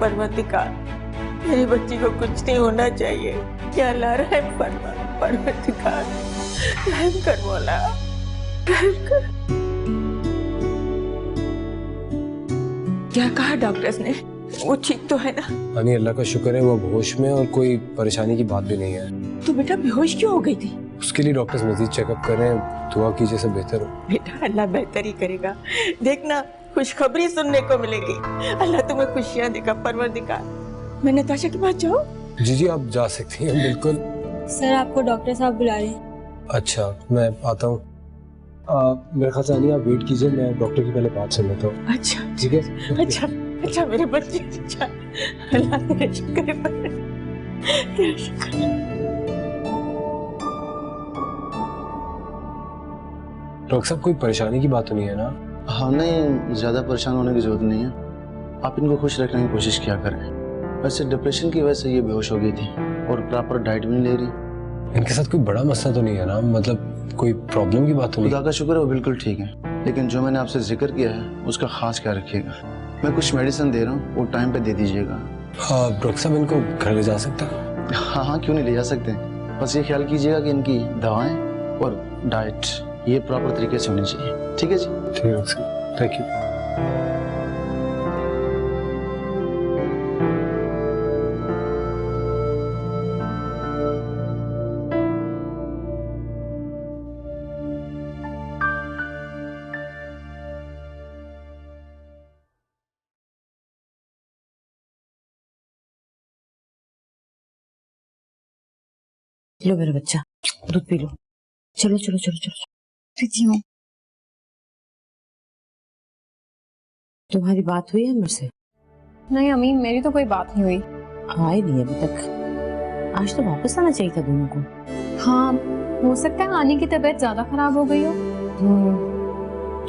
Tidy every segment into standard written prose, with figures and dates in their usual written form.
परवरदिगार, मेरी बच्ची को कुछ नहीं होना चाहिए। या अल्लाह रहम फरमा, परवरदिगार रहम कर मौला, रहम कर। क्या कहा डॉक्टर्स ने? वो ठीक तो है ना? हानी अल्लाह का शुक्र है वो होश में और कोई परेशानी की बात भी नहीं है। तो बेटा बेहोश क्यों हो गई थी? उसके लिए डॉक्टर्स मजीद चेकअप कर रहे हैं, दुआ कीजिए सब बेहतर हो। बेटा अल्लाह बेहतर ही करेगा, देखना खुशखबरी सुनने को मिलेगी। अल्लाह तुम्हें खुशियां देगा परवरदिगार। मैं नताशा के पास जाऊं? जी जी आप जा सकती हैं बिल्कुल। सर आपको डॉक्टर साहब बुला रहे हैं। अच्छा मैं आता हूँ। मेरे ख्याल से आनी आप वेट कीजिए, मैं डॉक्टर की पहले बात सुन लेता हूँ। अच्छा ठीक है? अच्छा अच्छा मेरे बच्चे, अच्छा अल्लाह तेरा शुक्र है, तेरा शुक्र है। डॉक्टर साहब कोई परेशानी की बात तो नहीं है ना? हाँ नहीं, ज्यादा परेशान होने की जरूरत नहीं है। आप इनको खुश रखने की कोशिश किया करें। वैसे डिप्रेशन की वजह से ये बेहोश हो गई थी और प्रॉपर डाइट भी नहीं ले रही। इनके साथ कोई बड़ा मसला तो नहीं है ना? मतलब कोई प्रॉब्लम की बात तो नहीं? खुदा का शुक्र है वो बिल्कुल ठीक है, लेकिन जो मैंने आपसे जिक्र किया है उसका खास ख्याल रखिएगा। मैं कुछ मेडिसिन दे रहा हूँ, वो टाइम पे दे दीजिएगा। हाँ डॉक्टर साहब इनको घर ले जा सकता है? हाँ हाँ क्यों नहीं ले जा सकते, बस ये ख्याल कीजिएगा कि इनकी दवाएं और डाइट ये प्रॉपर तरीके से होनी चाहिए। ठीक है जी? ठीक है डॉक्टर साहब, थैंक यू। लो मेरा बच्चा दूध पी लो। चलो चलो चलो चलो पीती हूँ। तुम्हारी बात हुई है मुझसे? नहीं अम्मी मेरी तो कोई बात नहीं हुई। आई नहीं अभी तक। आज तो वापस आना चाहिए था दोनों को। हाँ हो सकता है आनी की तबीयत ज्यादा खराब हो गई हो।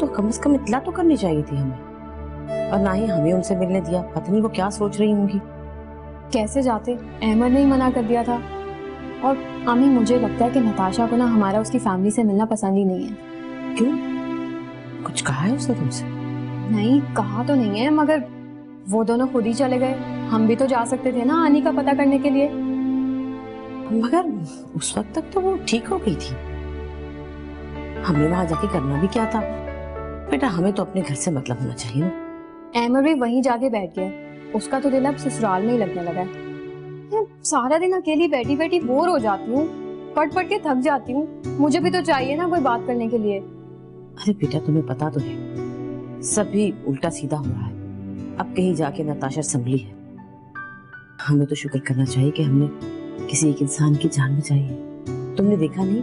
तो कम से कम इतला तो करनी चाहिए थी हमें, और ना ही हमें उनसे मिलने दिया। पता नहीं वो क्या सोच रही होंगी। कैसे जाते, अहमद ने ही मना कर दिया था। और अम्मी मुझे लगता है कि नताशा को ना हमारा उसकी फैमिली से मिलना पसंद ही नहीं है। क्यों, कुछ कहा है उसने तुमसे? नहीं कहा तो नहीं है, मगर वो दोनों खुद ही चले गए। हम भी तो जा सकते थे ना आनी का पता करने के लिए। मगर उस वक्त तक तो वो ठीक हो गई थी। हमें वहां जाके करना भी क्या था? बेटा हमें तो अपने घर से मतलब होना चाहिए ना। अहमद भी वहीं जाके बैठ गया, उसका तो दिल अब ससुराल में ही लगने लगा है। मैं सारा दिन अकेली बैठी बैठी बोर हो जाती हूँ, पढ़ पढ़ के थक जाती हूँ। मुझे भी तो चाहिए ना कोई बात करने के लिए। अरे बेटा तुम्हें पता तो है सभी उल्टा सीधा हो रहा है। अब कहीं जाके नताशा संभली है। हमें तो शुक्र करना चाहिए कि हमने किसी एक इंसान की जान बचाई है। तुमने देखा नहीं,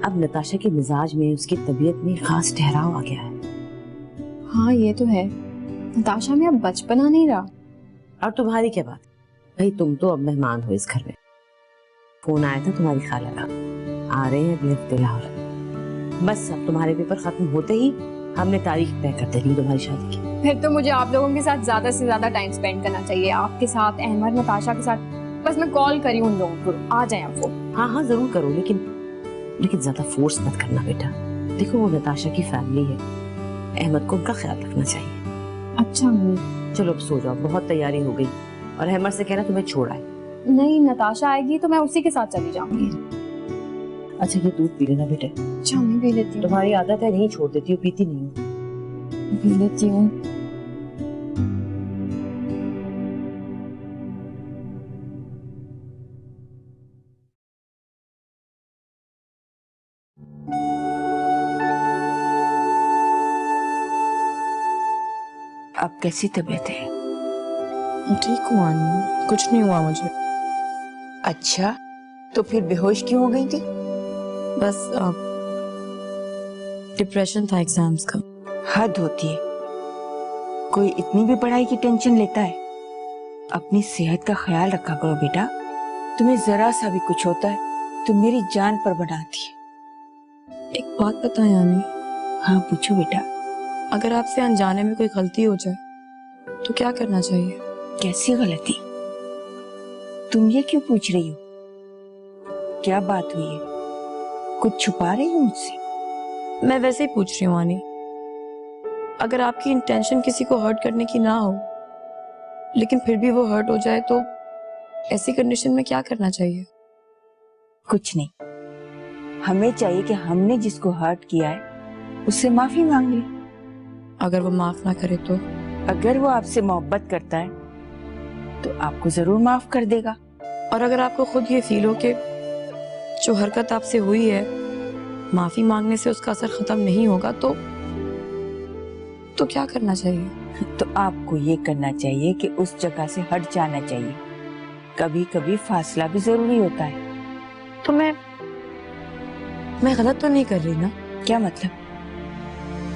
अब नताशा के मिजाज में, उसकी तबीयत में खास ठहराव आ गया है। हाँ ये तो है, नताशा में अब बचपना नहीं रहा। और तुम्हारी क्या बात भाई, तुम तो अब मेहमान हो इस घर में। फोन आया था तुम्हारी खाला का, आ रहे हैं अगले हफ्ते लाहौर। बस अब तुम्हारे पेपर खत्म होते ही हमने तारीख तय कर देनी तुम्हारी शादी की। फिर तो मुझे आप लोगों के साथ ज्यादा से ज्यादा टाइम स्पेंड करना चाहिए, आपके साथ, अहमद, नताशा के साथ। बस मैं कॉल करी उन लोगों को, आ जाए आप वो। हाँ हाँ जरूर करो, लेकिन ज्यादा फोर्स मत करना बेटा। देखो वो नताशा की फैमिली है, अहमद को उनका ख्याल रखना चाहिए। अच्छा मम्मी। चलो अब सो जाओ, बहुत तैयारी हो गई। और अहमद से कहना तुम्हें छोड़ आए। नहीं नताशा आएगी तो मैं उसी के साथ चली जाऊंगी। अच्छा ये दूध पी लेना बेटे। अच्छा मैं पी लेती हूँ। तुम्हारी आदत है, नहीं छोड़ देती हो, पीती नहीं हो। पी लेती हूँ। अब कैसी तबीयत है? ठीक हूँ अन्नू, कुछ नहीं हुआ मुझे। अच्छा तो फिर बेहोश क्यों हो गई थी? बस डिप्रेशन था एग्जाम्स का। हद होती है, कोई इतनी भी पढ़ाई की टेंशन लेता है? अपनी सेहत का ख्याल रखा करो बेटा। तुम्हें जरा सा भी कुछ होता है तो मेरी जान पर बनाती है। एक बात बताएं यानी, हाँ पूछो बेटा। अगर आपसे अनजाने में कोई गलती हो जाए तो क्या करना चाहिए? कैसी गलती? तुम ये क्यों पूछ रही हो? क्या बात हुई है? कुछ छुपा रही हो मुझसे? मैं वैसे ही पूछ रही हूँ आनी। अगर आपकी इंटेंशन किसी को हर्ट करने की ना हो लेकिन फिर भी वो हर्ट हो जाए तो ऐसी कंडीशन में क्या करना चाहिए? कुछ नहीं, हमें चाहिए कि हमने जिसको हर्ट किया है उससे माफी मांग ले। अगर वो माफ ना करे तो? अगर वो आपसे मोहब्बत करता है तो आपको जरूर माफ कर देगा। और अगर आपको खुद ये फील हो कि जो हरकत आपसे हुई है माफी मांगने से उसका असर खत्म नहीं होगा तो क्या करना चाहिए? तो आपको ये करना चाहिए कि उस जगह से हट जाना चाहिए। कभी कभी फासला भी जरूरी होता है। तो मैं गलत तो नहीं कर रही ना? क्या मतलब?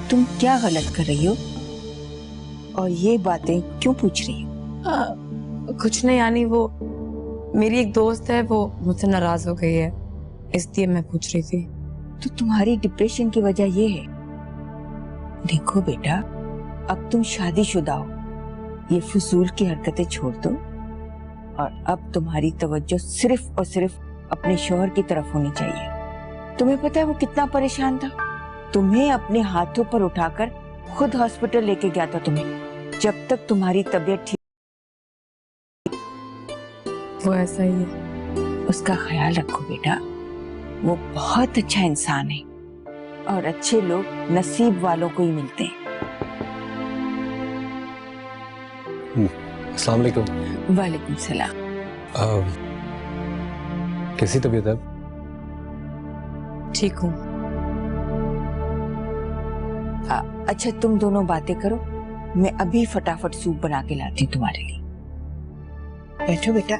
तुम क्या गलत कर रही हो और ये बातें क्यों पूछ रही हो? कुछ नहीं, यानी वो मेरी एक दोस्त है, वो मुझसे नाराज हो गई है, इसलिए मैं पूछ रही थी। तो तुम्हारी डिप्रेशन की वजह ये है। देखो बेटा, अब तुम शादीशुदा हो, ये फजूल की हरकतें छोड़ दो और अब तुम्हारी तवज्जो सिर्फ और सिर्फ अपने शौहर की तरफ होनी चाहिए। तुम्हें पता है वो कितना परेशान था? तुम्हें अपने हाथों पर उठाकर खुद हॉस्पिटल लेके गया था तुम्हें, जब तक तुम्हारी तबीयत ठीक। वो ऐसा ही है। उसका ख्याल रखो बेटा, वो बहुत अच्छा इंसान है और अच्छे लोग नसीब वालों को ही मिलते हैं। अस्सलाम वालेकुम। वालेकुम सलाम। कैसी तबीयत है? ठीक हूँ। अच्छा तुम दोनों बातें करो, मैं अभी फटाफट सूप बना के लाती हूँ तुम्हारे लिए। बैठो बेटा।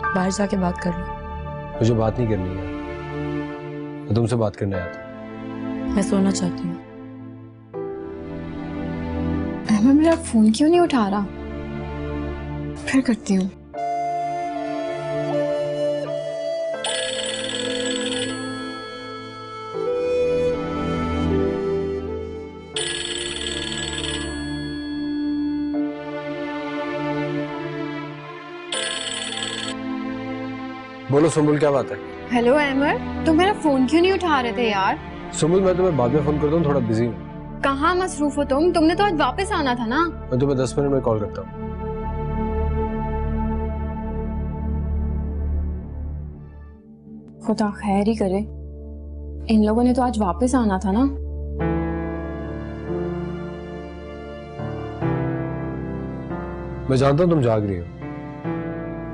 बाहर जाके बात कर लो। मुझे बात नहीं करनी है, मैं तुमसे बात करने आया था। मैं सोना चाहती हूँ। अहमद मेरा फोन क्यों नहीं उठा रहा? फिर करती हूँ। बोलो सुम्बुल, क्या बात है? हेलो अहमद, तुम मेरा फोन क्यों नहीं उठा रहे थे यार? सुम्बुल मैं तुम्हें बाद में फोन करता हूँ, थोड़ा बिजी हूँ। कहाँ मसरूफ हो तुम? तुमने तो आज वापस आना था ना। मैं तुम्हें 10 मिनट में कॉल करता हूँ। खुदा खैर ही करे, इन लोगों ने तो आज वापस आना था ना। मैं जानता हूँ तुम जाग रही हो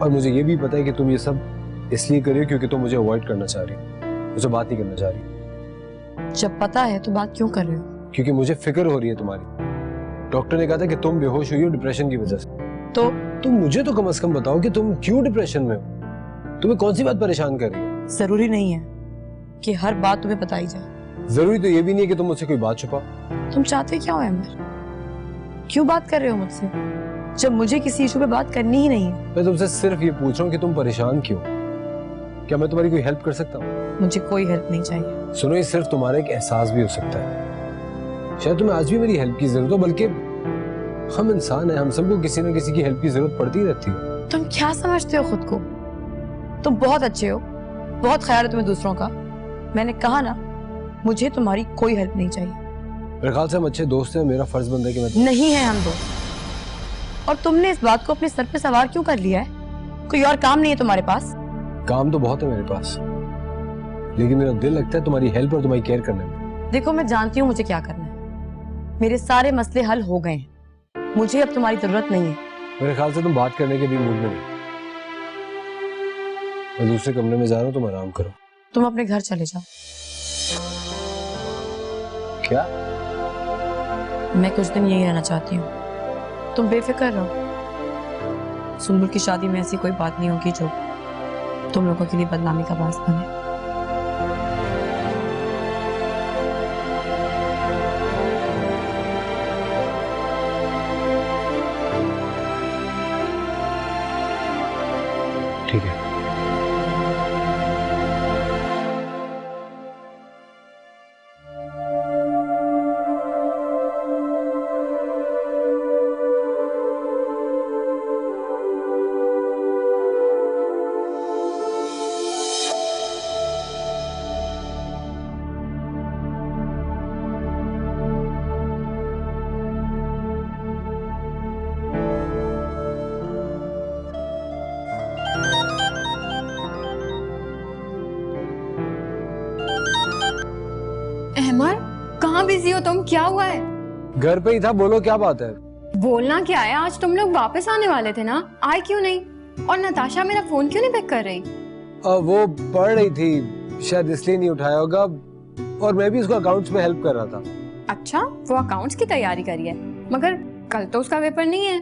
और मुझे ये भी पता है कि तुम ये सब इसलिए कर रही हो क्योंकि तुम मुझे अवॉइड करना चाह रही हो, मुझे बात नहीं करना चाह रही। जब पता है तो बात क्यों कर रहे हो? क्योंकि मुझे फिक्र हो रही है तुम्हारी। डॉक्टर ने कहा था कि तुम बेहोश हुई हो डिप्रेशन की वजह से। तो तुम मुझे तो कम से कम बताओ कि तुम क्यों डिप्रेशन में हो, तुम्हें कौन सी बात परेशान कर रही है? जरूरी नहीं है कि हर बात तुम्हें बताई जाए। जरूरी तो ये भी नहीं है कि तुम मुझसे कोई बात छुपाओ। तुम चाहते क्या हो अहमद? क्यों बात कर रहे हो मुझसे जब मुझे किसी इशू पे बात करनी ही नहीं है? मैं तुमसे सिर्फ ये पूछ रहा हूँ कि तुम परेशान क्यों? क्या मैं तुम्हारी कोई हेल्प कर सकता हूँ? मुझे कोई हेल्प नहीं चाहिए। सुनो, ये सिर्फ तुम्हारा एक एहसास भी हो सकता है। शायद तुम्हें आज भी मेरी हेल्प की जरूरत हो, बल्कि हम इंसान हैं, हम सबको किसी न किसी की हेल्प की जरूरत पड़ती रहती है। तुम क्या समझते हो खुद को? तुम बहुत अच्छे हो, बहुत ख्याल है तुम्हें दूसरों का। मैंने कहा ना, मुझे तुम्हारी कोई हेल्प नहीं चाहिए। मेरे ख्याल से हम अच्छे दोस्त हैं, मेरा फर्ज बनता है कि मैं नहीं है हम दोस्त। और तुमने इस बात को अपने सर पे सवार क्यों कर लिया है? कोई और काम नहीं है तुम्हारे पास? काम तो बहुत है मेरे पास, लेकिन मेरा दिल लगता है तुम्हारी हेल्प और तुम्हारी केयर करने में। देखो, मैं जानती हूँ मुझे क्या करना है। मेरे सारे मसले हल हो गए हैं, मुझे अब तुम्हारी जरूरत नहीं है। मेरे ख्याल से तुम बात करने के भी मूड में नहीं। मैं दूसरे कमरे में जा रहा हूँ, तुम आराम करो। तुम अपने घर चले जाओ। क्या? मैं कुछ दिन यही रहना चाहती हूँ, तुम बेफिक्र रहो। सुंबुल की शादी में ऐसी कोई बात नहीं होगी जो तुम लोगों के लिए बदनामी का बायस बने। हो तुम? क्या हुआ है? घर पे ही था, बोलो क्या बात है? बोलना क्या है, आज तुम लोग वापस आने वाले थे ना, आए क्यों नहीं? और नताशा मेरा फोन क्यों नहीं पिक कर रही? वो पढ़ रही थी, शायद इसलिए नहीं उठाया होगा, और मैं भी उसको अकाउंट्स में हेल्प कर रहा था। अच्छा, वो अकाउंट्स की तैयारी करी है, मगर कल तो उसका पेपर नहीं है।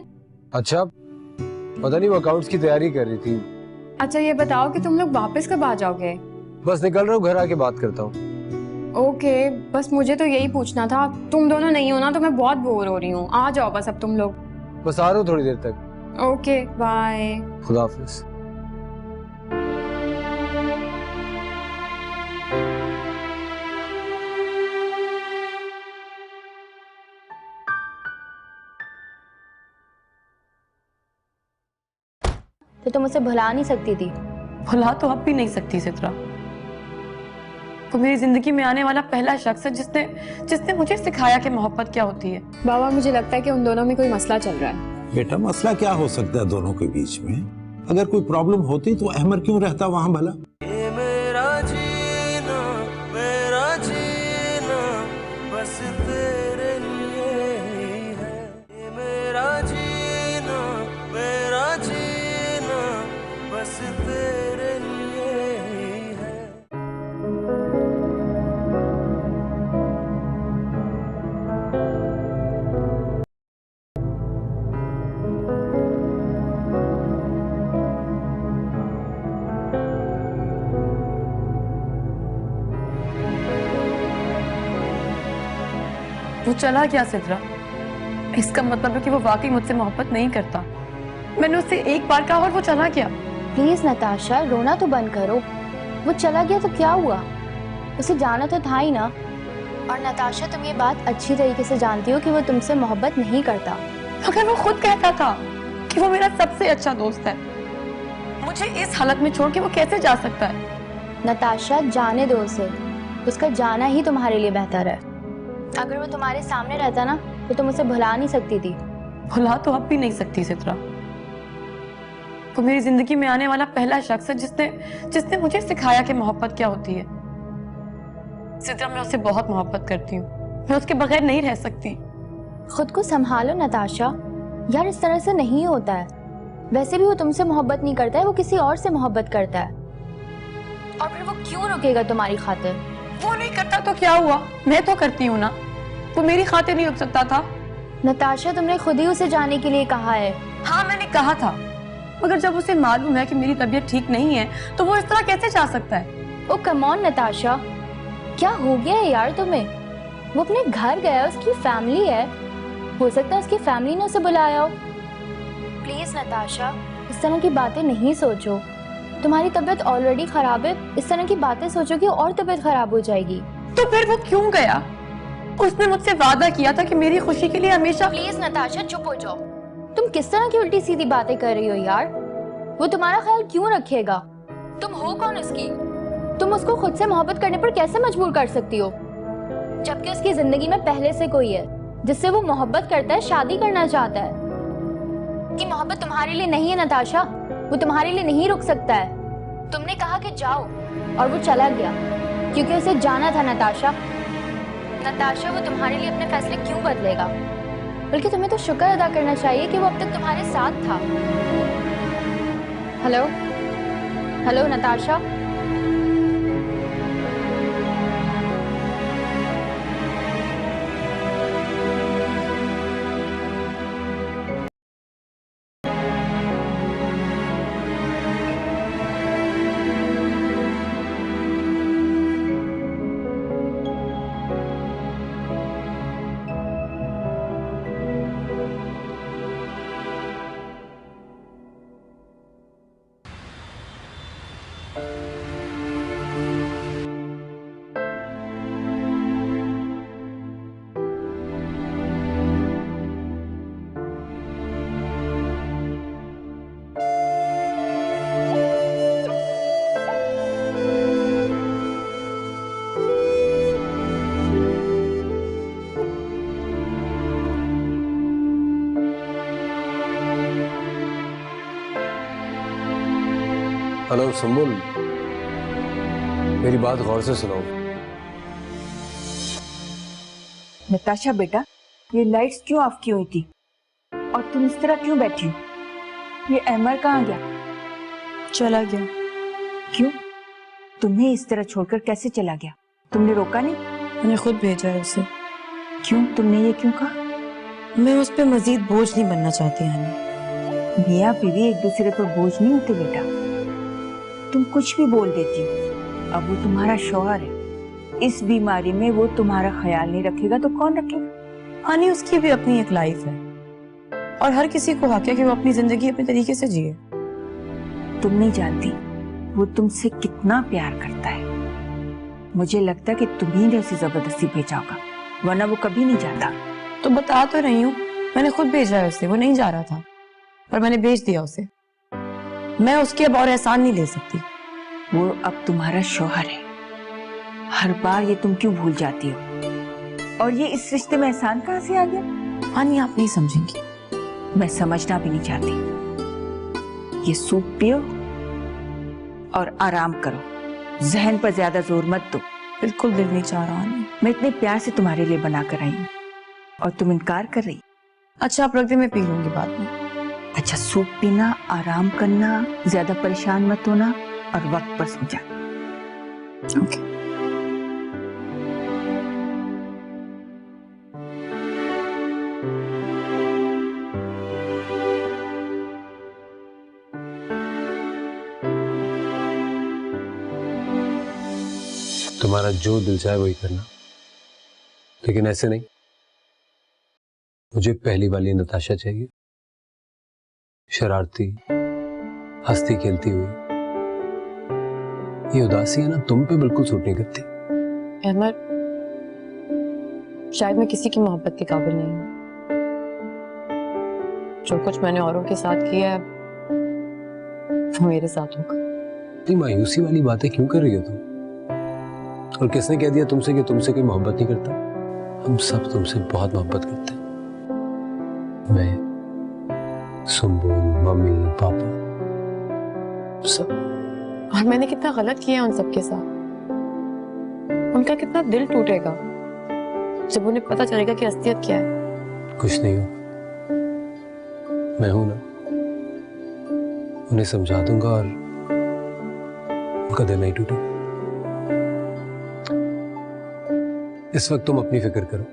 अच्छा, पता नहीं वो अकाउंट्स की तैयारी कर रही थी। अच्छा ये बताओ कि तुम लोग वापस कब आ जाओगे? बस निकल रहा हूँ, घर आके बात करता हूँ। ओके, बस मुझे तो यही पूछना था, तुम दोनों नहीं हो ना तो मैं बहुत बोर हो रही हूँ, आ जाओ बस अब तुम लोग। बस आ रहा हूँ थोड़ी देर तक। Okay bye. खुदा हाफिज। तो तुम उसे भुला नहीं सकती थी? भुला तो अब भी नहीं सकती सित्रा। वो मेरी जिंदगी में आने वाला पहला शख्स है जिसने जिसने मुझे सिखाया कि मोहब्बत क्या होती है। बाबा मुझे लगता है कि उन दोनों में कोई मसला चल रहा है। बेटा मसला क्या हो सकता है दोनों के बीच में? अगर कोई प्रॉब्लम होती तो अहमर क्यों रहता वहां भला? मेरा जीना बस तेरे लिए ही है। ये मेरा जीना बस तेरे लिए ही है। वो चला गया सिद्रा, इसका मतलब है कि वो वाकई मुझसे मोहब्बत नहीं करता। मैंने उससे एक बार कहा और वो चला गया। प्लीज नताशा, रोना तो बंद करो। वो चला गया तो क्या हुआ? उसे जाना तो था ही ना। और नताशा, तुम ये बात अच्छी तरीके से जानती हो कि वो तुमसे मोहब्बत नहीं करता। अगर वो खुद कहता था कि वो मेरा सबसे अच्छा दोस्त है, मुझे इस हालत में छोड़ के वो कैसे जा सकता है? नताशा, जाने दो उसे। उसका जाना ही तुम्हारे लिए बेहतर है। अगर वो तुम्हारे सामने रहता ना तो तुम उसे भुला नहीं सकती थी। भुला तो अब भी नहीं सकती सित्रा। वो मेरी जिंदगी में आने वाला पहला शख्स है जिसने जिसने मुझे सिखाया कि मोहब्बत क्या होती है। सित्रा, मैं उससे बहुत मोहब्बत करती हूँ, मैं उसके बगैर नहीं रह सकती। खुद को संभालो नताशा, यार इस तरह से नहीं होता है। वैसे भी वो तुमसे मोहब्बत नहीं करता है, वो किसी और से मोहब्बत करता है। और फिर वो क्यों रुकेगा तुम्हारी खातिर? वो नहीं करता तो क्या हुआ, मैं तो करती हूँ ना। वो मेरी खातिर नहीं रुक सकता था? नताशा, तुमने खुद ही उसे जाने के लिए कहा है। हाँ मैंने कहा था, मगर जब उसे मालूम है कि मेरी तबीयत ठीक नहीं है तो वो इस तरह कैसे जा सकता है? ओ कम ऑन नताशा, क्या हो गया है यार तुम्हें? वो अपने घर गया, उसकी फैमिली है, हो सकता है उसकी फैमिली ने उसे बुलाया हो। प्लीज नताशा, इस तरह की बातें नहीं सोचो। तुम्हारी तबीयत ऑलरेडी खराब है, इस तरह की बातें सोचोगे और तबीयत खराब हो जाएगी। तो फिर वो क्यों गया? उसने मुझसे वादा किया था कि मेरी खुशी के लिए हमेशा। प्लीज नताशा, चुप हो जाओ। तुम किस तरह की उल्टी सीधी बातें कर रही हो यार? वो तुम्हारा ख्याल क्यों रखेगा? तुम हो कौन उसकी? तुम उसको खुद से मोहब्बत करने पर कैसे मजबूर कर सकती हो, जबकि उसकी जिंदगी में पहले से कोई है जिससे वो मोहब्बत करता है, शादी करना चाहता है। कि मोहब्बत तुम्हारे लिए नहीं है नताशा, वो तुम्हारे लिए नहीं रुक सकता है। तुमने कहा कि जाओ और वो चला गया क्योंकि उसे जाना था। नताशा, नताशा, वो तुम्हारे लिए अपने फैसले क्यों बदलेगा? बल्कि तुम्हें तो शुक्र अदा करना चाहिए कि वो अब तक तुम्हारे साथ था। Hello hello Natasha, hello Sumbul, मेरी बात गौर से सुनो। नताशा बेटा, ये लाइट्स क्यों ऑफ की हुई थी और तुम इस तरह क्यों बैठी हो? ये अमर कहाँ गया? चला गया। क्यों? तुम्हें इस तरह छोड़कर कैसे चला गया? तुमने रोका नहीं? मैंने खुद भेजा है उसे। क्यों? तुमने ये क्यों कहा? मैं उस पर मजीद बोझ नहीं बनना चाहती यानी। मियाँ बीवी एक दूसरे पर बोझ नहीं होते बेटा। तुम कुछ भी बोल देती हो। अब वो तुम्हारा शौहर है। इस बीमारी में वो तुम्हारा ख्याल नहीं रखेगा तो कौन रखेगा? हानी, उसकी भी अपनी एक लाइफ है और हर किसी को हक है कि वो अपनी जिंदगी अपने तरीके से जिए। तुम नहीं जानती वो तुमसे कितना प्यार करता है। मुझे लगता है कि तुम्ही ने उसे जबरदस्ती भेजा होगा, वरना वो कभी नहीं जाता। तो बता तो रही हूँ, मैंने खुद भेजा है उसे। वो नहीं जा रहा था पर मैंने भेज दिया उसे। मैं उसके अब और एहसान नहीं ले सकती। वो अब तुम्हारा शौहर है। हर बार ये तुम क्यों भूल जाती हो? और ये इस रिश्ते में एहसान कहाँ से आ गया? हानी, आप नहीं समझेंगी। मैं समझना भी नहीं चाहती। ये सूप पियो और आराम करो। जहन पर ज्यादा जोर मत दो। बिल्कुल दिल नहीं चाह रहा हानी। मैं इतने प्यार से तुम्हारे लिए बना कर आई हूँ और तुम इनकार कर रही। अच्छा, आप रख दे, मैं पी लूंगी बाद में। अच्छा, सूप पीना, आराम करना, ज्यादा परेशान मत होना और वक्त पर सो जाना। ओके। तुम्हारा जो दिल चाहे वही करना, लेकिन ऐसे नहीं। मुझे पहली वाली नताशा चाहिए, शरारती, हंसती खेलती हुई। ये उदासी है ना, तुम पे बिल्कुल सूट नहीं करती। अहमद, शायद मैं किसी की मोहब्बत के काबिल नहीं हूँ। जो कुछ मैंने औरों के साथ किया है वो मेरे साथ होगा। इतनी मायूसी वाली बातें क्यों कर रही हो तुम? और किसने कह दिया तुमसे कि तुमसे कोई मोहब्बत नहीं करता? हम सब तुमसे बहुत मोहब्बत करते हैं। मैं, सुम्बुल, मम्मी, पापा, सब। और मैंने कितना गलत किया उन सबके साथ। उनका कितना दिल टूटेगा जब उन्हें पता चलेगा कि असलियत क्या है। कुछ नहीं हो, मैं हूं ना, उन्हें समझा दूंगा और उनका दिल नहीं टूटेगा। इस वक्त तुम अपनी फिक्र करो।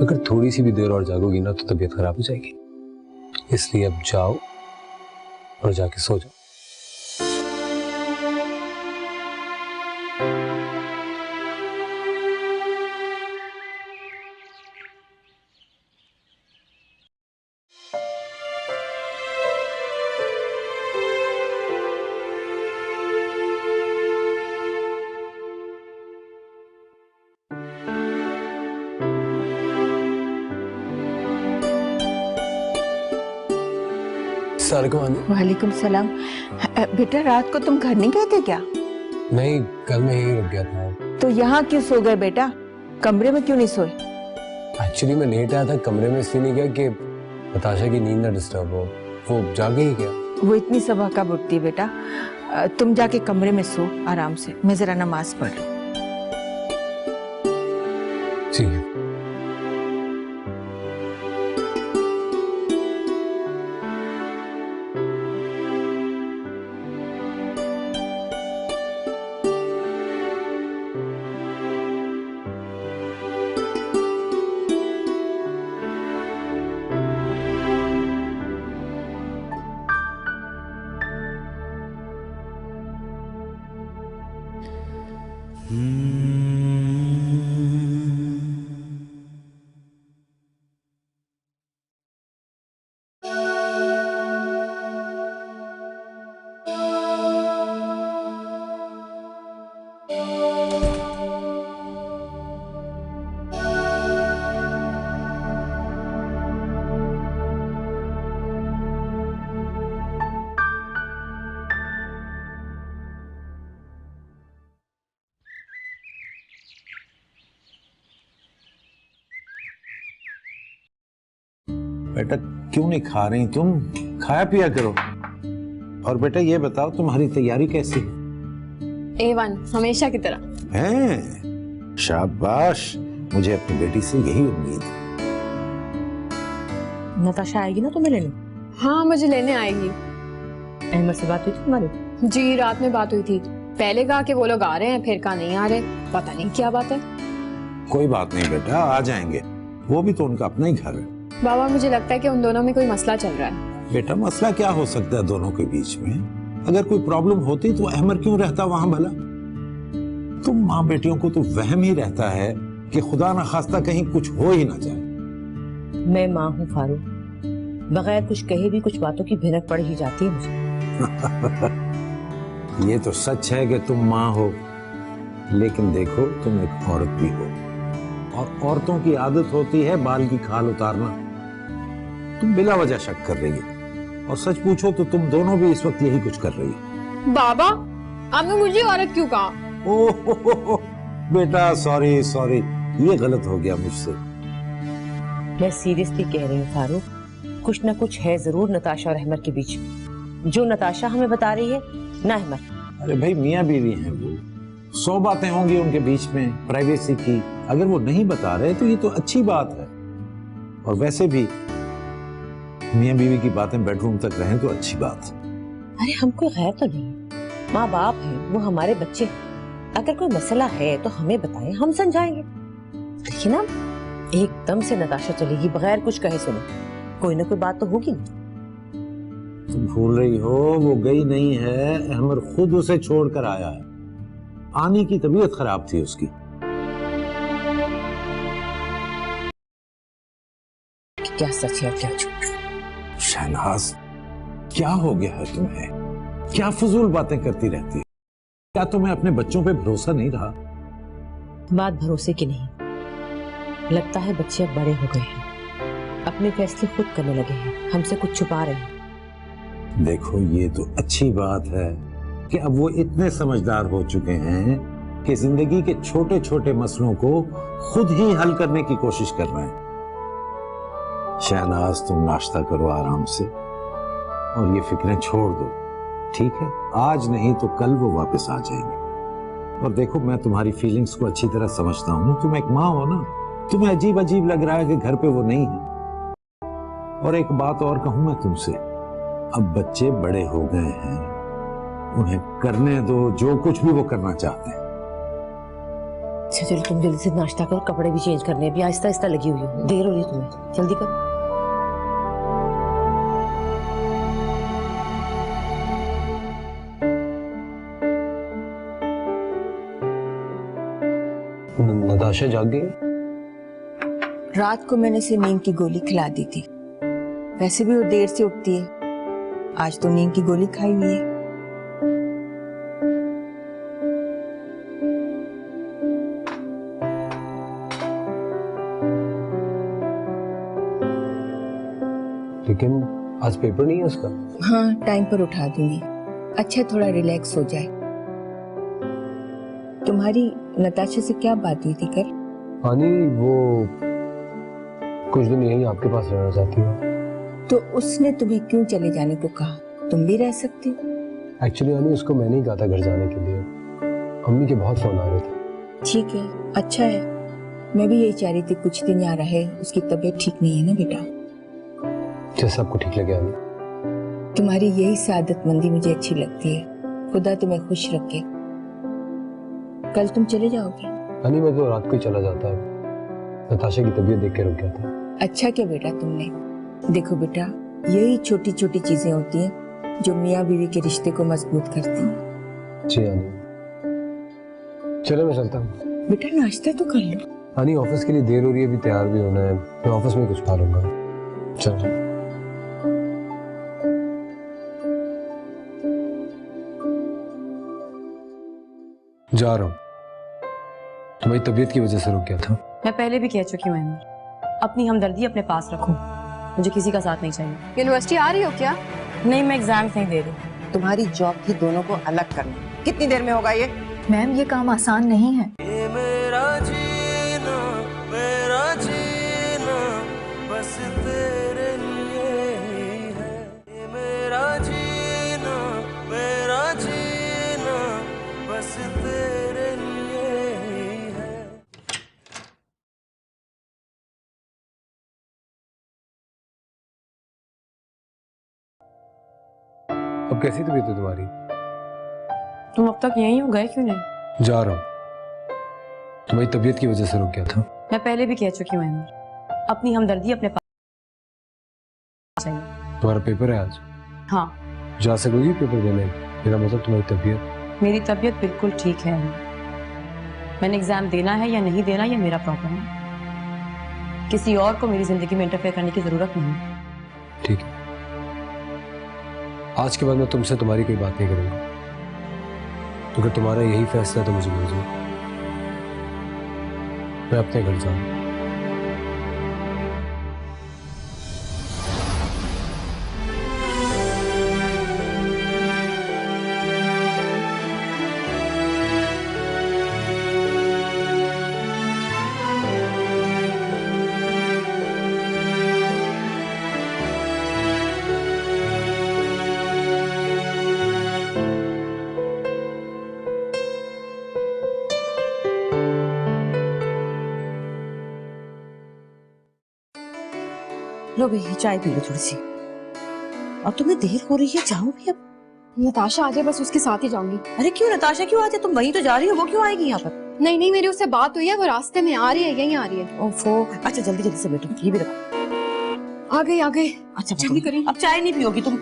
अगर थोड़ी सी भी देर और जागोगी ना तो तबीयत खराब हो जाएगी। इसलिए अब जाओ और जाके सो जाओ। वालेकुम सलाम। बेटा, रात को तुम घर नहीं गए थे क्या? नहीं, कल मैं यही रुक गया था। तो यहाँ क्यों सो गए बेटा? कमरे में क्यों नहीं सोए? एक्चुअली मैं लेट आया था कमरे में, इसलिए नहीं गया कि नताशा की नींद ना डिस्टर्ब हो। वो जागे ही क्या? वो इतनी सुबह कब उठती है बेटा? तुम जाके कमरे में सो आराम से। मैं जरा नमाज पढ़ लूं। ठीक है। बेटा क्यों नहीं खा रही तुम? खाया पिया करो। और बेटा ये बताओ तुम्हारी तैयारी कैसी है? A1 हमेशा की तरह। हैं? शाबाश। मुझे अपनी बेटी से यही उम्मीद है। नताशा आएगी ना तुम्हें लेने? हाँ मुझे लेने आएगी। अहमद से बात हुई थी तुम्हारी? जी रात में बात हुई थी। पहले कहा कि वो लोग आ रहे हैं, फिर कहा नहीं आ रहे। पता नहीं क्या बात है। कोई बात नहीं बेटा, आ जाएंगे। वो भी तो उनका अपना ही घर है। बाबा मुझे लगता है कि उन दोनों में कोई मसला चल रहा है। बेटा मसला क्या हो सकता है दोनों के बीच में? अगर कोई प्रॉब्लम होती तो अहमद क्यों रहता वहां भला? तुम माँ बेटियों को तो वहम ही रहता है कि खुदा ना खास्ता कहीं कुछ हो ही ना जाए। मैं माँ हूँ फारूक, बगैर कुछ कहे भी कुछ बातों की भिनक पड़ ही जाती है मुझे। ये तो सच है कि तुम माँ हो, लेकिन देखो तुम एक औरत भी हो, और औरतों की आदत होती है बाल की खाल उतारना। तुम बिला वजह शक कर रही हो, और सच पूछो तो तुम दोनों भी इस वक्त यही कुछ कर रही हो। बाबा आपने मुझे औरत क्यों कहा? ओह बेटा सॉरी सॉरी, ये गलत हो गया मुझसे। मैं सीरियसली कह रही हूँ फारूक, कुछ ना कुछ है जरूर नताशा और अहमद के बीच में। जो नताशा हमें बता रही है ना अहमद। अरे भाई मियाँ बीवी हैं वो, 100 बातें होंगी उनके बीच में प्राइवेसी की। अगर वो नहीं बता रहे तो ये तो अच्छी बात है, और वैसे भी मियाँ बीवी की बातें बेडरूम तक रहें तो अच्छी बात है। अरे हम कोई गैर तो नहीं, माँ बाप हैं, वो हमारे बच्चे हैं। अगर कोई मसला है तो हमें बताएं, हम समझाएंगे। देखिए ना, एकदम से नताशा चलेगी बगैर कुछ कहे सुने, कोई ना कोई बात तो होगी ना। तुम भूल रही हो वो गई नहीं है, अहमद खुद उसे छोड़कर आया है। आनी की तबीयत खराब थी उसकी। क्या सच है क्या झूठ? शहनाज क्या हो गया है तुम्हें? क्या फजूल बातें करती रहती है? क्या तुम्हें अपने बच्चों पे भरोसा नहीं रहा? बात भरोसे की नहीं, लगता है बच्चे अब बड़े हो गए हैं, अपने फैसले खुद करने लगे हैं, हमसे कुछ छुपा रहे हैं। देखो ये तो अच्छी बात है कि अब वो इतने समझदार हो चुके हैं कि जिंदगी के छोटे छोटे मसलों को खुद ही हल करने की कोशिश कर रहे हैं। शहनाज तुम नाश्ता करो आराम से, और ये फिक्रें छोड़ दो, ठीक है? आज नहीं तो कल वो वापस आ जाएंगे। और देखो मैं तुम्हारी फीलिंग्स को अच्छी तरह समझता हूँ, तुम एक माँ हो ना, तुम्हें अजीब अजीब लग रहा है कि घर पे वो नहीं है। और एक बात और कहूं मैं तुमसे, अब बच्चे बड़े हो गए हैं, उन्हें करने दो जो कुछ भी वो करना चाहते हैं। अच्छा चलो तुम जल्दी से नाश्ता करो, कपड़े भी चेंज करने, भी आहिस्ता आहिस्ता लगी हुई हो, देर हो रही है तुम्हें, जल्दी करो। नताशा जाग गई? रात को मैंने इसे नींद की गोली खिला दी थी, वैसे भी वो देर से उठती है, आज तो नींद की गोली खाई हुई है। लेकिन आज पेपर नहीं है उसका। हाँ टाइम पर उठा दूंगी, अच्छा थोड़ा रिलैक्स हो जाए। तुम्हारी नताशा से क्या बात हुई थी कल? आनी वो कुछ दिन यही आपके पास रहना चाहती है। तो उसने तुम्हें क्यों चले जाने को कहा? तुम भी रह सकती हो। एक्चुअली आनी उसको मैंने ही कहा था घर जाने के लिए, अम्मी के बहुत फोन आ रहे थे। ठीक है, अच्छा है, मैं भी यही चाह रही थी कुछ दिन यहाँ रहे, उसकी तबीयत ठीक नहीं है ना बेटा। जैसे आपको ठीक लगे आनी। तुम्हारी यही सादतमंदी मुझे अच्छी लगती है, खुदा तुम्हें खुश रखे। कल तुम चले जाओगे? आनी मैं तो रात को ही चला जाता है, नताशा की तबीयत देख के रुक गया था। अच्छा क्या बेटा तुमने, देखो बेटा यही छोटी छोटी चीजें होती हैं जो मियाँ बीवी के रिश्ते को मजबूत करती हैं। जी आनी, चलो मैं चलता हूँ। बेटा नाश्ता तो कर लो। आनी ऑफिस के लिए देर हो रही है, अभी तैयार भी होना है, मैं ऑफिस में कुछ खा लूंगा। चलो जा रहा हूँ, तुम्हारी तबीयत की वजह से रुक गया था। मैं पहले भी कह चुकी हूँ अहमद, अपनी हमदर्दी अपने पास रखो, मुझे किसी का साथ नहीं चाहिए। यूनिवर्सिटी आ रही हो क्या? नहीं मैं एग्जाम्स नहीं दे रही। तुम्हारी जॉब थी दोनों को अलग करना, कितनी देर में होगा ये? मैम ये काम आसान नहीं है। ये मेरा जीना मेरा जीना बस तेरे लिए ही है। ये मेरा जीना बस तेरे अब कैसी तबीयत है तुम्हारी? तुम अब तक यहीं हो, गए क्यों नहीं? जा रहा हूँ, तुम्हारी तबीयत की वजह से रुक गया था। मैं पहले भी कह चुकी हूँ अहमद, अपनी हमदर्दी अपने पास चाहिए। तुम्हारा पेपर है आज? हाँ। जा सकोगी पेपर देने? मेरा मतलब तुम्हारी तबीयत। मेरी तबीयत बिल्कुल ठीक है अहमद। मैंने एग्जाम देना है या नहीं देना, ये मेरा प्रॉब्लम है। किसी और को मेरी जिंदगी में इंटरफेयर करने की जरूरत नहीं। ठीक है, आज के बाद मैं तुमसे तुम्हारी कोई बात नहीं करूंगा। अगर तुम्हारा यही फैसला है तो मुझे मंजूर, मैं अपने घर जाऊंगा। लो भाई चाय पी लो थोड़ी सी। अब तुम्हें देर हो रही है, जाओ भी अब। नताशा आ जाए बस उसके साथ ही जाऊंगी। अरे क्यों नताशा क्यों आती है? तुम वहीं तो जा रही हो, वो क्यों आएगी यहाँ पर? नहीं नहीं, मेरी उससे बात हुई है, वो रास्ते में आ रही है, यहीं आ रही है। ओफो, अच्छा जल्दी जल्दी से बैठो, ये भी रखो। आ गई आ गई। अच्छा जल्दी करिए। अब चाय नहीं पियोगी तुम?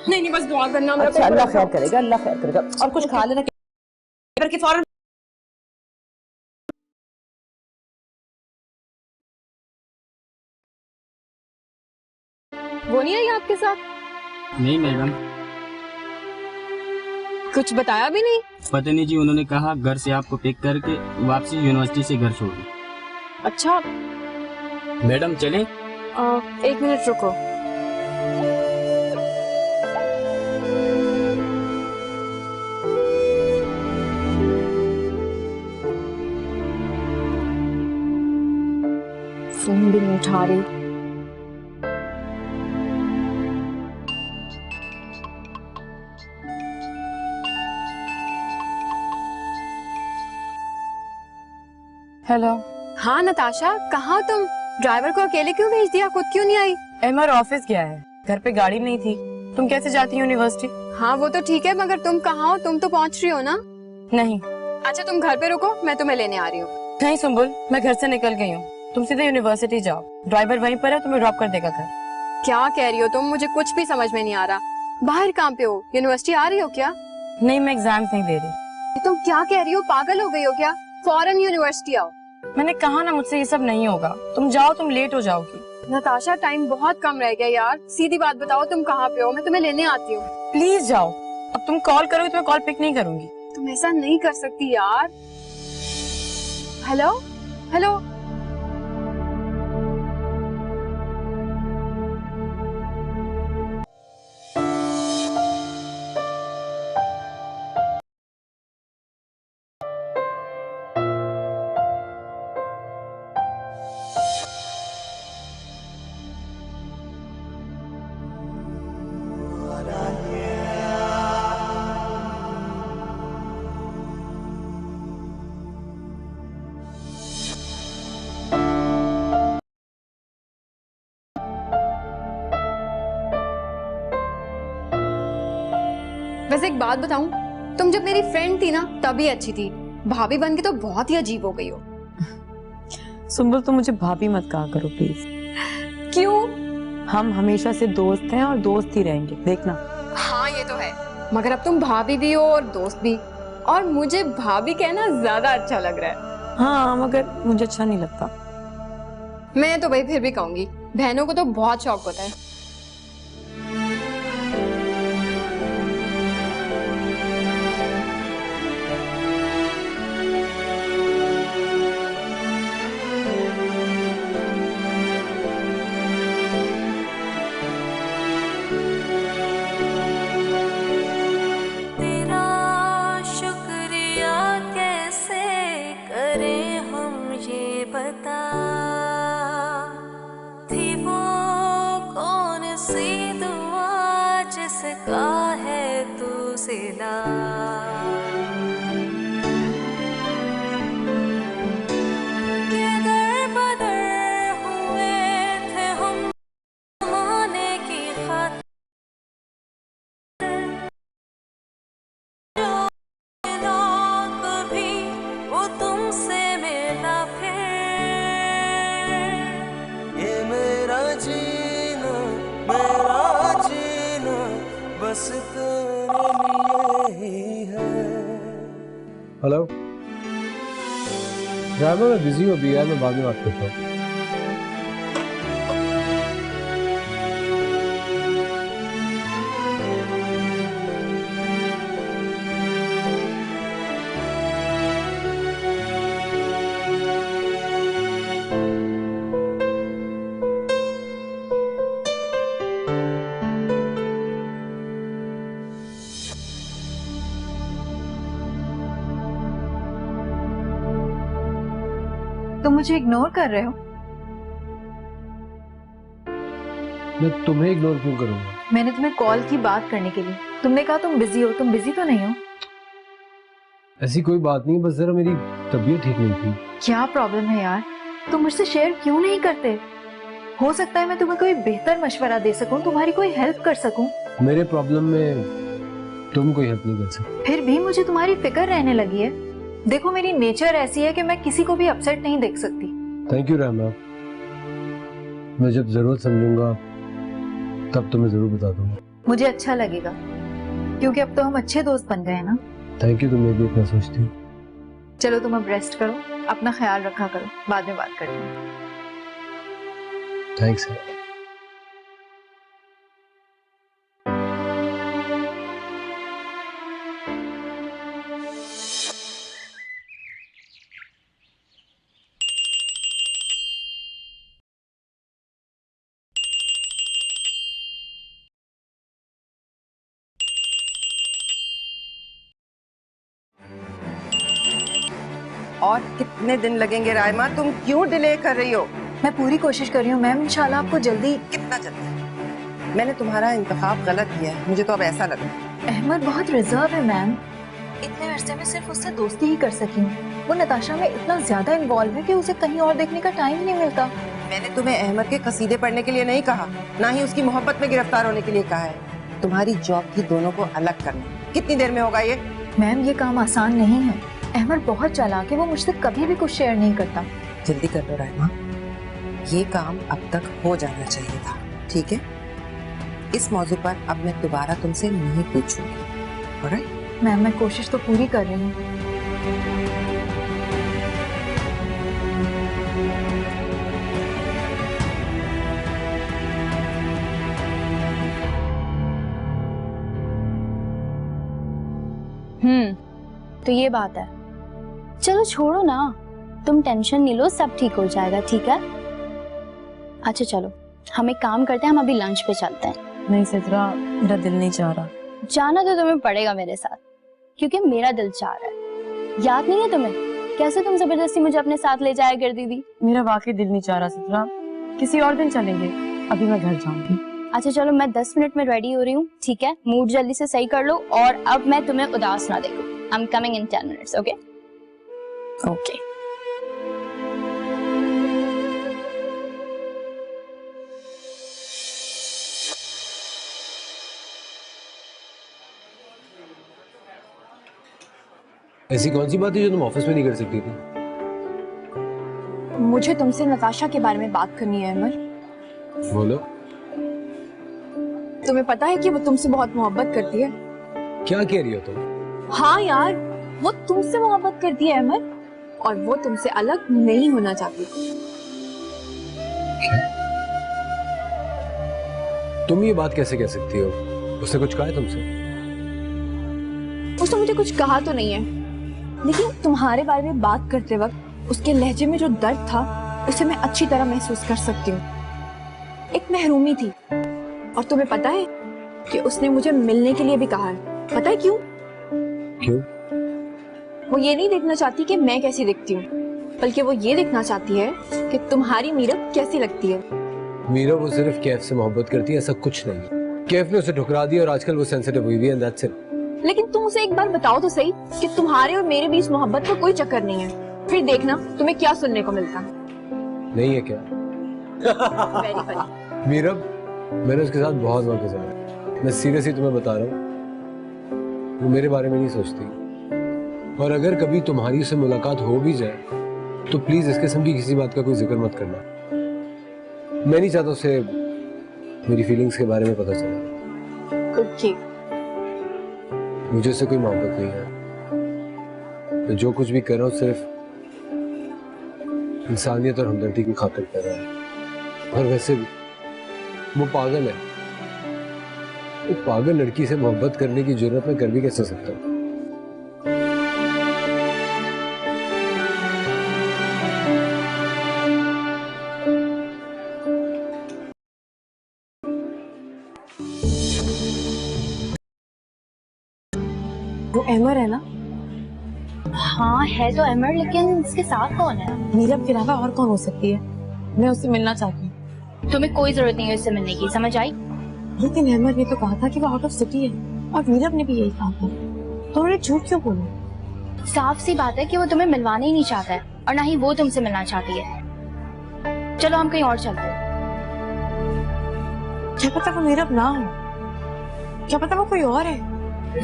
नहीं नहीं, बस दुआ करना। अच्छा अल्लाह खैर करेगा, अल्लाह खैर करेगा। और कुछ खा लेना के फौरन। वो नहीं आई आपके साथ? नहीं मैडम। कुछ बताया भी नहीं? पता नहीं जी, उन्होंने कहा घर से आपको पिक करके वापसी यूनिवर्सिटी से घर छोड़ दो। अच्छा मैडम चलें? 1 मिनट रुको। फोन भी नहीं उठा रही। हेलो। हाँ नताशा, कहाँ तुम? ड्राइवर को अकेले क्यों भेज दिया, खुद क्यों नहीं आई? अहमद ऑफिस गया है, घर पे गाड़ी नहीं थी। तुम कैसे जाती हो यूनिवर्सिटी? हाँ वो तो ठीक है, मगर तुम कहाँ हो? तुम तो पहुँच रही हो ना? नहीं। अच्छा तुम घर पे रुको, मैं तुम्हें लेने आ रही हूँ। नहीं सुम्बुल, मैं घर से निकल गई हूँ, तुम सीधे यूनिवर्सिटी जाओ, ड्राइवर वहीं पर है, तुम्हें ड्रॉप कर देगा घर। क्या कह रही हो तुम? मुझे कुछ भी समझ में नहीं आ रहा। बाहर काम पे हो, यूनिवर्सिटी आ रही हो क्या? नहीं, मैं एग्जाम नहीं दे रही। तुम क्या कह रही हो? पागल हो गई हो क्या? फौरन यूनिवर्सिटी आओ। मैंने कहा ना, मुझसे ये सब नहीं होगा। तुम जाओ, तुम लेट हो जाओगी। नताशा टाइम बहुत कम रह गया यार, सीधी बात बताओ तुम कहाँ पे हो, मैं तुम्हें लेने आती हूँ। प्लीज जाओ। अब तुम कॉल करोगे तो मैं कॉल पिक नहीं करूंगी। तुम ऐसा नहीं कर सकती यार। Hello hello. वैसे एक बात बताऊं, तुम जब मेरी फ्रेंड थी ना तभी अच्छी थी, भाभी बन के तो बहुत ही अजीब हो गई हो। सुम्बुल तुम मुझे भाभी मत कहा करो प्लीज। क्यों? हम हमेशा से दोस्त हैं और दोस्त ही रहेंगे, देखना। हाँ ये तो है, मगर अब तुम भाभी भी हो और दोस्त भी, और मुझे भाभी कहना ज्यादा अच्छा लग रहा है। हाँ मगर मुझे अच्छा नहीं लगता। मैं तो भाई फिर भी कहूंगी, बहनों को तो बहुत शौक होता है। मेरा जीना बस तेरे लिए ही है। हेलो रामा, मैं बिजी हूँ अभी यार, मैं बाद में बात करता हूँ। तुम मुझे इग्नोर कर रहे हो? मैं तुम्हें इग्नोर क्यों करूंगा? मैंने तुम्हें कॉल की बात करने के लिए। तुमने कहा तुम बिजी हो। तुम बिजी तो नहीं हो? ऐसी कोई बात नहीं, बस जरा मेरी तबीयत ठीक नहीं थी। क्या प्रॉब्लम है यार? तुम मुझसे शेयर क्यों नहीं करते? हो सकता है मैं तुम्हें कोई बेहतर मशवरा दे सकूं, तुम्हारी कोई हेल्प कर सकूं। मेरे प्रॉब्लम में तुम कोई हेल्प नहीं कर सकते। फिर भी मुझे तुम्हारी फिक्र रहने लगी है। देखो मेरी नेचर ऐसी है कि मैं किसी को भी अपसेट नहीं देख सकती। थैंक यू रहमा, मैं जब जरूरत समझूंगा तब तुम्हें जरूर बता दूंगा। मुझे अच्छा लगेगा क्योंकि अब तो हम अच्छे दोस्त बन गए हैं ना। थैंक यू, तुम मेरे लिए इतना सोचती हो। चलो तुम अब रेस्ट करो, अपना ख्याल रखा करो, बाद में बात करते हैं। थैंक्स। और कितने दिन लगेंगे रायमा? तुम क्यों डिले कर रही हो? मैं पूरी कोशिश कर रही हूँ मैम, इंशाल्लाह आपको जल्दी। कितना जल्दी? मैंने तुम्हारा इंतखाब गलत किया है, मुझे तो अब ऐसा लग रहा है। अहमद बहुत रिजर्व है मैम। इतने अरसे में सिर्फ उससे दोस्ती ही कर सकी हूँ। वो नताशा में इतना ज्यादा इन्वॉल्व है कि उसे कहीं और देखने का टाइम ही नहीं मिलता। मैंने तुम्हें अहमद के कसीदे पढ़ने के लिए नहीं कहा, ना ही उसकी मोहब्बत में गिरफ्तार होने के लिए कहा है। तुम्हारी जॉब थी दोनों को अलग करना। कितनी देर में होगा ये? मैम ये काम आसान नहीं है। अहमद बहुत चालाक है, वो मुझसे कभी भी कुछ शेयर नहीं करता। जल्दी कर लो रायमा, ये काम अब तक हो जाना चाहिए था। ठीक है, इस मौजू पर अब मैं दोबारा तुमसे नहीं पूछूंगी। ऑलराइट? मैम मैं कोशिश तो पूरी कर रही हूँ। तो ये बात है। चलो छोड़ो ना, तुम टेंशन नहीं लो, सब ठीक हो जाएगा। ठीक है? अच्छा चलो हम एक काम करते हैं, हम अभी लंच पे चलते हैं। नहीं सिद्रा, मेरा दिल नहीं चाह रहा। जाना तो तुम्हें पड़ेगा मेरे साथ, क्योंकि मेरा दिल चाह रहा है। याद नहीं है तुम्हें कैसे तुम जबरदस्ती मुझे अपने साथ ले जाया करती थी? मेरा वाकई दिल नहीं चाह रहा सिद्रा, किसी और दिन चलेंगे, अभी मैं घर जाऊंगी। अच्छा चलो मैं 10 मिनट में रेडी हो रही हूँ। ठीक है? मूड जल्दी से सही कर लो और अब मैं तुम्हें उदास ना देखूं। I'm coming in 10 minutes, okay? Okay. ऐसी कौन सी बात है जो तुम ऑफिस में नहीं कर सकती थी? मुझे तुमसे नताशा के बारे में बात करनी है अमर। बोलो। तुम्हें पता है कि वो तुमसे बहुत मोहब्बत करती है। क्या कह रही हो तुम? हाँ यार, वो तुमसे मोहब्बत करती है अमर, और वो तुमसे अलग नहीं होना चाहती। क्या? तुम ये बात कैसे कह सकती हो? उसने कुछ कहा है तुमसे? उसने मुझे कुछ कहा तो नहीं है, लेकिन तुम्हारे बारे में बात करते वक्त उसके लहजे में जो दर्द था उसे मैं अच्छी तरह महसूस कर सकती हूँ। एक महरूमी थी, और तुम्हें पता है कि उसने मुझे मिलने के लिए भी कहा है। पता है क्यों? क्यों? वो ये नहीं देखना चाहती कि मैं कैसी दिखती हूँ, बल्कि वो ये देखना चाहती है कि तुम्हारी मीरब कैसी लगती है। मीरा वो सिर्फ कैफ से मोहब्बत करती है, ऐसा कुछ नहीं। कैफ ने उसे ठुकरा दिया और आजकल वो सेंसिटिव हुई है, दैट्स इट। लेकिन तुम उसे एक बार बताओ तो सही कि तुम्हारे और मेरे बीच मोहब्बत का कोई चक्कर नहीं है, फिर देखना तुम्हें क्या सुनने को मिलता है। नहीं है क्या? Very funny. मीरब, मैंने उसके साथ बहुत वक्त गुजारा। मैं सीरियसली तुम्हें बता रहा हूँ, वो मेरे बारे में नहीं सोचती। और अगर कभी तुम्हारी से मुलाकात हो भी जाए तो प्लीज इस किस्म की किसी बात का कोई जिक्र मत करना। मैं नहीं चाहता उसे मेरी फीलिंग्स के बारे में पता चला। ओके। मुझे उससे कोई मोहब्बत नहीं है। तो जो कुछ भी कर रहा हूँ सिर्फ इंसानियत और हमदर्दी की खातिर कर रहा हूँ। और वैसे भी वो पागल है। एक पागल लड़की से मोहब्बत करने की जरूरत मैं कर भी कैसे सकता हूँ? वो अमर है ना? हाँ है तो अमर, लेकिन इसके साथ कौन है? नीरव के अलावा और कौन हो सकती है? मैं उससे मिलना चाहती हूँ। तुम्हें कोई जरूरत नहीं है उससे मिलने की, समझ आई? लेकिन अमर ने तो कहा था कि वो आउट ऑफ सिटी है और नीरव ने भी यही कहा था, तो उन्होंने झूठ क्यों बोला? साफ सी बात है कि वो तुम्हें मिलवाना ही नहीं चाहता है और ना ही वो तुमसे मिलना चाहती है। चलो हम कहीं और चलते हैं। क्या पता वो नीरव ना हो, क्या पता वो कोई और है।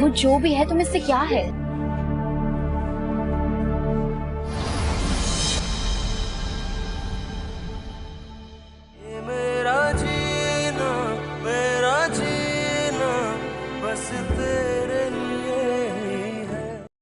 वो जो भी है तुम इससे क्या है?